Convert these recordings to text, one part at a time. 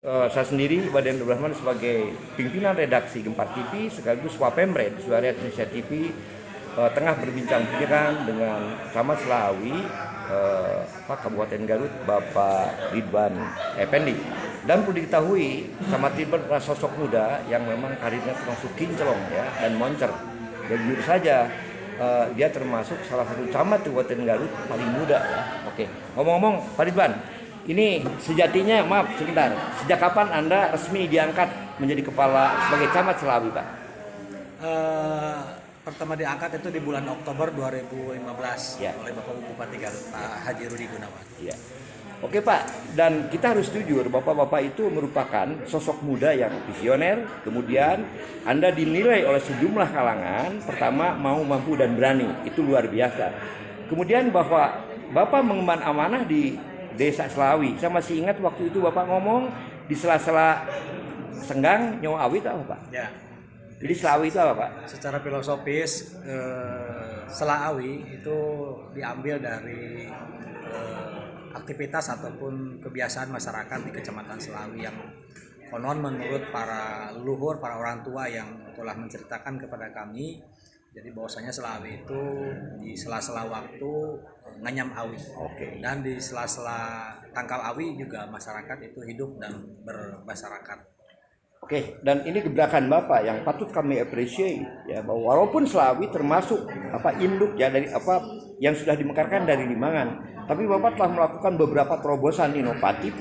saya sendiri Baden Abdul Rahman sebagai pimpinan redaksi Gempar TV sekaligus Wapemret Suara Indonesia TV tengah berbincang-bincang dengan Camat Selawi Kabupaten Garut Bapak Ridwan Effendi. Dan perlu diketahui Camat Ridwan adalah sosok muda yang memang karirnya termasuk kinclong ya dan moncer. Dan jujur saja dia termasuk salah satu camat Kabupaten Garut paling muda ya. Oke, ngomong-ngomong Pak Ridwan, ini sejatinya, maaf sebentar, sejak kapan Anda resmi diangkat menjadi kepala sebagai Camat Selawi, Pak? Pertama diangkat itu di bulan Oktober 2015 ya, oleh Bapak Bupati Garut, Pak Haji Rudi Gunawan. Ya. Oke Pak, dan kita harus jujur, Bapak-Bapak itu merupakan sosok muda yang visioner, kemudian Anda dinilai oleh sejumlah kalangan, pertama mau, mampu, dan berani, itu luar biasa. Kemudian bahwa Bapak mengemban amanah di Desa Selawi, saya masih ingat waktu itu Bapak ngomong di sela-sela senggang nyawa awit apa Pak? Ya. Jadi Selawi itu apa Pak? Secara filosofis, Selawi itu diambil dari aktivitas ataupun kebiasaan masyarakat di Kecamatan Selawi yang konon menurut para leluhur, para orang tua yang telah menceritakan kepada kami. Jadi bahwasanya Selawi itu di sela-sela waktu nganyam awi. Dan di sela-sela tangkal awi juga masyarakat itu hidup dan bermasyarakat. Oke, dan ini gebrakan Bapak yang patut kami appreciate ya, bahwa walaupun Selawi termasuk induk ya dari yang sudah dimekarkan dari Limangan, tapi Bapak telah melakukan beberapa terobosan inovatif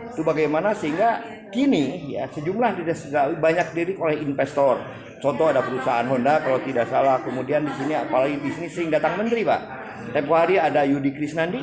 itu bagaimana sehingga kini ya sejumlah di Desa Selawi banyak dilirik oleh investor. Contoh ada perusahaan Honda kalau tidak salah, kemudian di sini apalagi di sini sering datang menteri Pak. Tempo hari ada Yudi Krisnandi,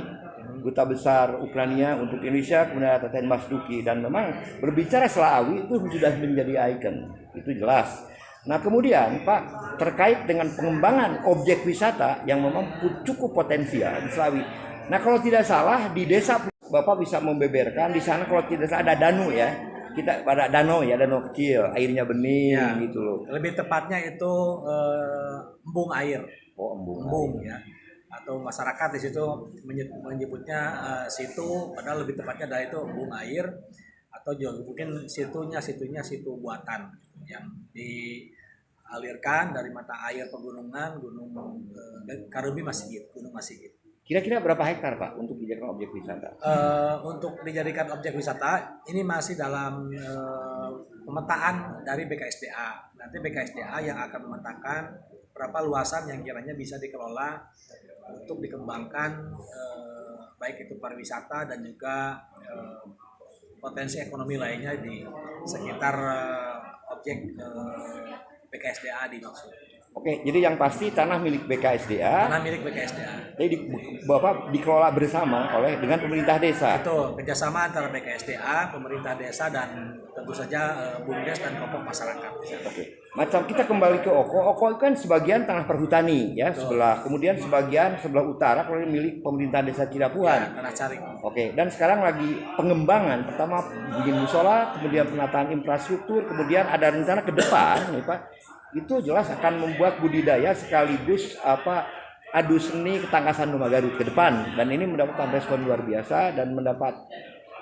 Duta Besar Ukraina untuk Indonesia, kemudian ada Teten Mas Duki, dan memang berbicara Selawi itu sudah menjadi ikon, itu jelas. Nah kemudian Pak, terkait dengan pengembangan objek wisata yang memang cukup potensial di Selawi. Nah kalau tidak salah di desa Bapak bisa membeberkan di sana kalau tidak salah ada danau ya. Kita pada danau ya, danau kecil, airnya bening ya, gitu loh. Lebih tepatnya itu embung air. Oh, embung ya. Atau masyarakat di situ menyebutnya situ, padahal lebih tepatnya dari itu embung air atau juga mungkin situnya situ buatan yang dialirkan dari mata air pegunungan Gunung Karubi Masigit, Gunung Masigit. Kira-kira berapa hektar Pak untuk dijadikan objek wisata? Untuk dijadikan objek wisata ini masih dalam pemetaan dari BKSDA. Nanti BKSDA yang akan memetakan berapa luasan yang kiranya bisa dikelola untuk dikembangkan baik itu pariwisata dan juga potensi ekonomi lainnya di sekitar objek BKSDA dimaksud. Oke, jadi yang pasti tanah milik BKSDA. Tanah milik BKSDA. Jadi Bapak dikelola bersama dengan pemerintah desa. Itu kerjasama antara BKSDA, pemerintah desa, dan tentu saja BUMDes dan kelompok masyarakat. Oke. Macam kita kembali ke Oko kan sebagian tanah perhutani ya sebelah, kemudian sebagian sebelah utara kalau milik pemerintah desa Cidapuan. Ya, tanah Caring. Oke, dan sekarang lagi pengembangan, pertama bikin musola, kemudian penataan infrastruktur, kemudian ada rencana ke depan nih Pak. Itu jelas akan membuat budidaya sekaligus adu seni ketangkasan domba Garut ke depan, dan ini mendapatkan respon luar biasa dan mendapat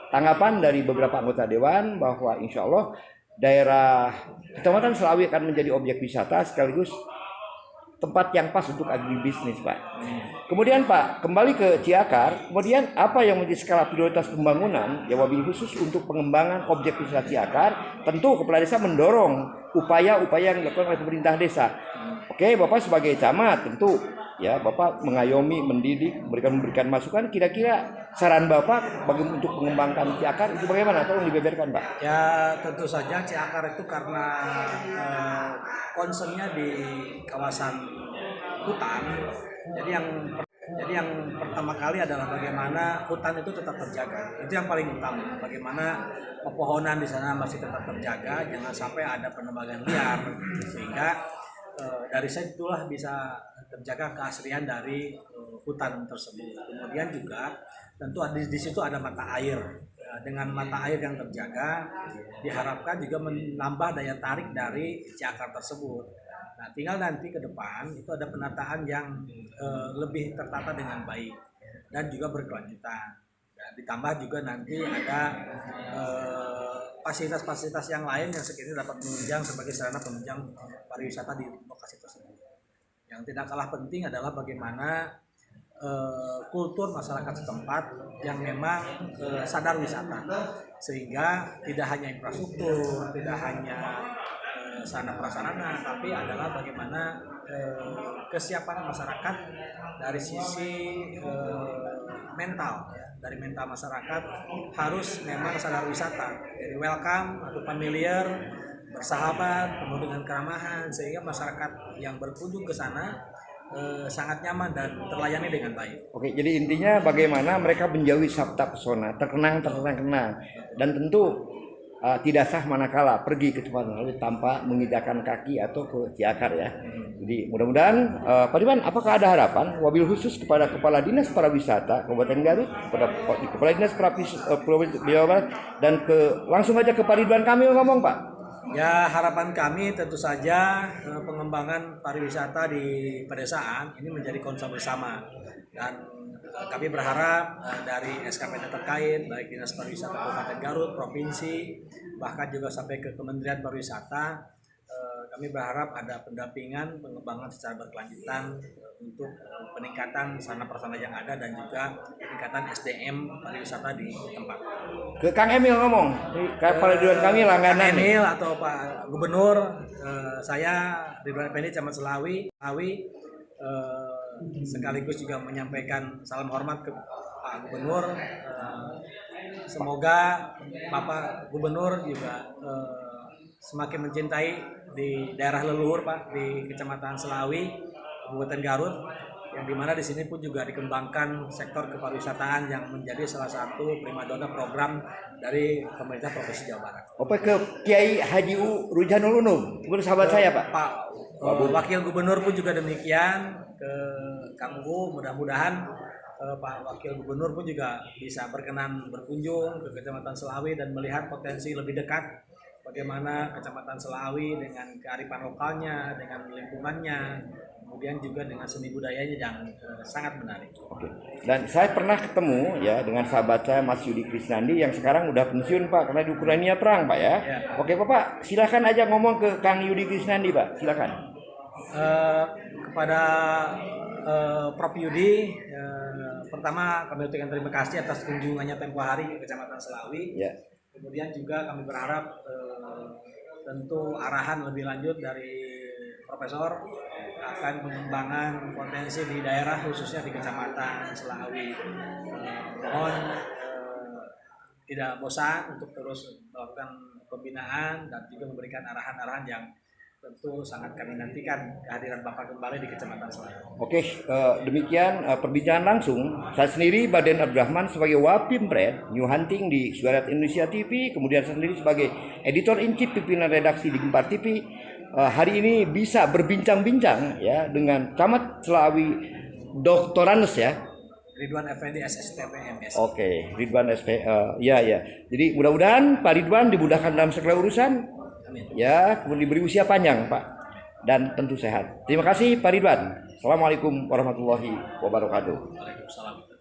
tanggapan dari beberapa anggota dewan bahwa insya Allah daerah Kecamatan Selawi akan menjadi objek wisata sekaligus tempat yang pas untuk agribisnis Pak. Kemudian Pak, kembali ke Ciakar, kemudian apa yang menjadi skala prioritas pembangunan ya wabil khusus untuk pengembangan objek wisata Ciakar? Tentu kepala desa mendorong upaya-upaya yang dilakukan oleh pemerintah desa. Oke, Bapak sebagai camat tentu ya Bapak mengayomi, mendidik, memberikan masukan. Kira-kira saran Bapak bagi untuk mengembangkan Ciakar itu bagaimana? Tolong dibeberkan Pak. Ya tentu saja Ciakar itu karena concernnya di kawasan hutan. Jadi yang pertama kali adalah bagaimana hutan itu tetap terjaga. Itu yang paling utama. Bagaimana pepohonan di sana masih tetap terjaga, jangan sampai ada penebangan liar, sehingga dari situlah bisa terjaga keaslian dari hutan tersebut. Kemudian juga tentu di situ ada mata air. Dengan mata air yang terjaga, diharapkan juga menambah daya tarik dari Ciakar tersebut. Nah, tinggal nanti ke depan itu ada penataan yang lebih tertata dengan baik dan juga berkelanjutan. Dan ditambah juga nanti ada fasilitas-fasilitas yang lain yang sekiranya dapat menunjang sebagai sarana penunjang pariwisata di lokasi tersebut. Yang tidak kalah penting adalah bagaimana kultur masyarakat setempat yang memang sadar wisata, sehingga tidak hanya infrastruktur, tidak hanya sarana prasarana, tapi adalah bagaimana kesiapan masyarakat dari sisi mental, ya. Dari mental masyarakat harus memang sadar wisata, jadi welcome atau familiar, bersahabat, penuh dengan keramahan, sehingga masyarakat yang berkunjung ke sana sangat nyaman dan terlayani dengan baik. Oke, jadi intinya bagaimana mereka menjauhi sabta pesona, terkenang, dan tentu tidak sah manakala pergi ke tempat lain tanpa menginjakkan kaki atau ke Ciakar ya. Jadi mudah-mudahan Pak Ridwan, apakah ada harapan wabil khusus kepada Kepala Dinas Pariwisata Kabupaten Garut, kepada Kepala Dinas Provinsi Jawa Barat, dan langsung aja ke Pak Ridwan Kamil ngomong Pak. Ya, harapan kami tentu saja pengembangan pariwisata di pedesaan ini menjadi concern bersama, dan kami berharap dari SKPD terkait, baik Dinas Pariwisata Kabupaten Garut, Provinsi, bahkan juga sampai ke Kementerian Pariwisata, kami berharap ada pendampingan pengembangan secara berkelanjutan untuk peningkatan sarana prasarana yang ada dan juga peningkatan SDM pariwisata di tempat. Ke Kang Emil ngomong, Pak Ridwan Kamil langganan. Kang Emil atau Pak Gubernur, saya Ridwan Effendi, Camat Selawi, sekaligus juga menyampaikan salam hormat ke Pak Gubernur. Semoga Bapak Gubernur juga semakin mencintai di daerah leluhur Pak, di Kecamatan Selawi, Kabupaten Garut, yang dimana di sini pun juga dikembangkan sektor kepariwisataan yang menjadi salah satu primadona program dari pemerintah Provinsi Jawa Barat. Oke, ke Kiai Haji Rujanul Unum, sahabat saya Pak. Wakil Gubernur pun juga demikian, ke Kang U, mudah-mudahan Pak Wakil Gubernur pun juga bisa berkenan berkunjung ke Kecamatan Selawi dan melihat potensi lebih dekat bagaimana Kecamatan Selawi dengan kearifan lokalnya, dengan lingkungannya, kemudian juga dengan seni budayanya yang sangat menarik. Oke. Dan saya pernah ketemu ya dengan sahabat saya Mas Yudi Krisnandi yang sekarang udah pensiun Pak karena di Ukraina perang Pak ya. Oke Bapak, silakan aja ngomong ke Kang Yudi Krisnandi Pak, silakan. Kepada Prof Yudi, pertama kami ucapkan terima kasih atas kunjungannya tempo hari ke Kecamatan Selawi. Ya. Kemudian juga kami berharap tentu arahan lebih lanjut dari Profesor akan pengembangan potensi di daerah khususnya di Kecamatan Selawi. Mohon tidak bosan untuk terus melakukan pembinaan dan juga memberikan arahan-arahan yang tentu sangat kami nantikan kehadiran Bapak kembali di Kecamatan Selawi. Oke, demikian perbincangan langsung. Saya sendiri Baden Abdurrahman sebagai Wapimpred New Hunting di Suara Indonesia TV, kemudian saya sendiri sebagai Editor in Chief pimpinan redaksi di Gempar TV. Hari ini bisa berbincang-bincang ya dengan Camat Selawi Dr. Anes ya. Ridwan Effendi SSTP MS. Oke, Ridwan SP ya. Jadi mudah-mudahan Pak Ridwan dimudahkan dalam segala urusan. Amin. Ya, kemudian diberi usia panjang Pak dan tentu sehat. Terima kasih Pak Ridwan. Assalamualaikum warahmatullahi wabarakatuh. Waalaikumsalam.